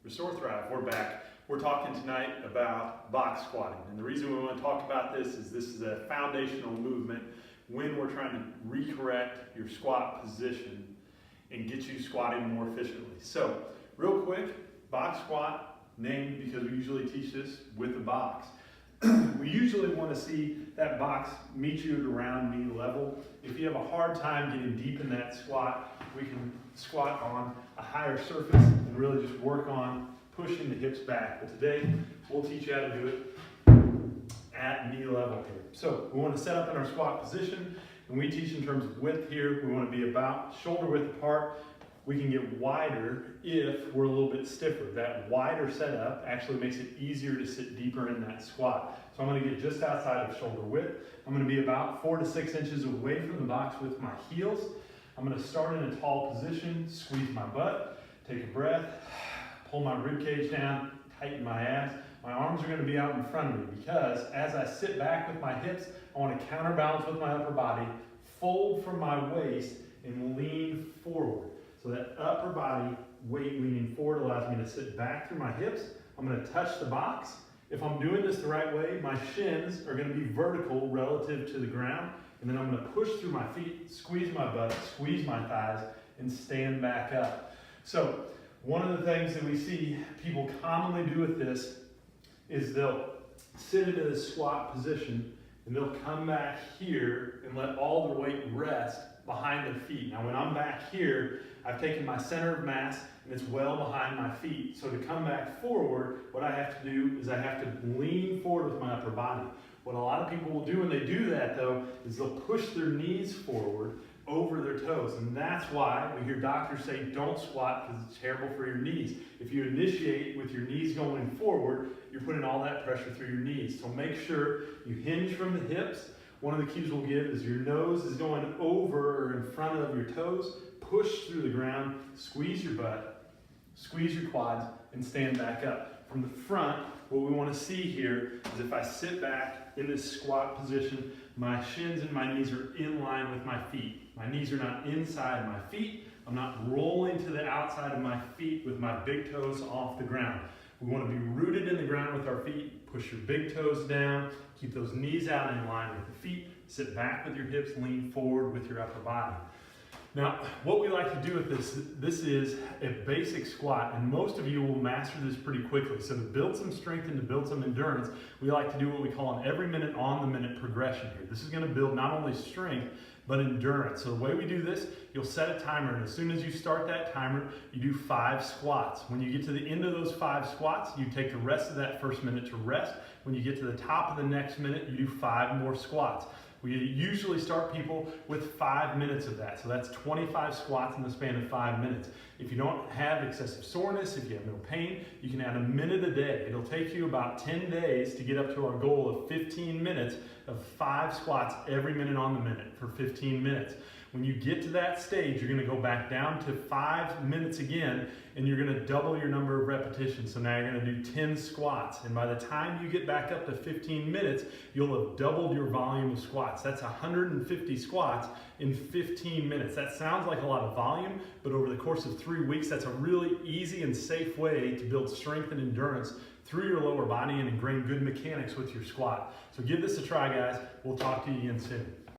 Restore Thrive, we're back. We're talking tonight about box squatting. And the reason we want to talk about this is a foundational movement when we're trying to recorrect your squat position and get you squatting more efficiently. So, real quick, box squat, named because we usually teach this with a box. We usually want to see that box meet you at around knee level. If you have a hard time getting deep in that squat, we can squat on a higher surface and really just work on pushing the hips back. But today, we'll teach you how to do it at knee level here. So we want to set up in our squat position, and we teach in terms of width here. We want to be about shoulder width apart. We can get wider if we're a little bit stiffer. That wider setup actually makes it easier to sit deeper in that squat. So I'm going to get just outside of shoulder width. I'm going to be about 4 to 6 inches away from the box with my heels. I'm going to start in a tall position, squeeze my butt, take a breath, pull my rib cage down, tighten my abs. My arms are going to be out in front of me because as I sit back with my hips, I want to counterbalance with my upper body, fold from my waist, and lean forward. So that upper body weight leaning forward allows me to sit back through my hips. I'm going to touch the box. If I'm doing this the right way, my shins are going to be vertical relative to the ground. And then I'm going to push through my feet, squeeze my butt, squeeze my thighs, and stand back up. So one of the things that we see people commonly do with this is they'll sit into this squat position and they'll come back here and let all their weight rest behind their feet. Now when I'm back here, I've taken my center of mass and it's well behind my feet. So to come back forward, what I have to do is I have to lean forward with my upper body. What a lot of people will do when they do that though, is they'll push their knees forward over their toes. And that's why we hear doctors say don't squat because it's terrible for your knees. If you initiate with your knees going forward, you're putting all that pressure through your knees. So make sure you hinge from the hips. One of the cues we'll give is your nose is going over or in front of your toes. Push through the ground, squeeze your butt, squeeze your quads, and stand back up. From the front, what we want to see here is if I sit back in this squat position, my shins and my knees are in line with my feet. My knees are not inside my feet. I'm not rolling to the outside of my feet with my big toes off the ground. We want to be rooted in the ground with our feet. Push your big toes down. Keep those knees out in line with the feet. Sit back with your hips. Lean forward with your upper body. Now, what we like to do with this is a basic squat, and most of you will master this pretty quickly. So to build some strength and to build some endurance, we like to do what we call an every minute on the minute progression here. This is going to build not only strength, but endurance. So the way we do this, you'll set a timer, and as soon as you start that timer, you do 5 squats. When you get to the end of those 5 squats, you take the rest of that first minute to rest. When you get to the top of the next minute, you do 5 more squats. We usually start people with 5 minutes of that. So that's 25 squats in the span of 5 minutes. If you don't have excessive soreness, if you have no pain, you can add a minute a day. It'll take you about 10 days to get up to our goal of 15 minutes of 5 squats every minute on the minute for 15 minutes. When you get to that stage, you're going to go back down to 5 minutes again, and you're going to double your number of repetitions. So now you're going to do 10 squats. And by the time you get back up to 15 minutes, you'll have doubled your volume of squats. That's 150 squats in 15 minutes. That sounds like a lot of volume, but over the course of 3 weeks, that's a really easy and safe way to build strength and endurance through your lower body and ingrain good mechanics with your squat. So give this a try, guys. We'll talk to you again soon.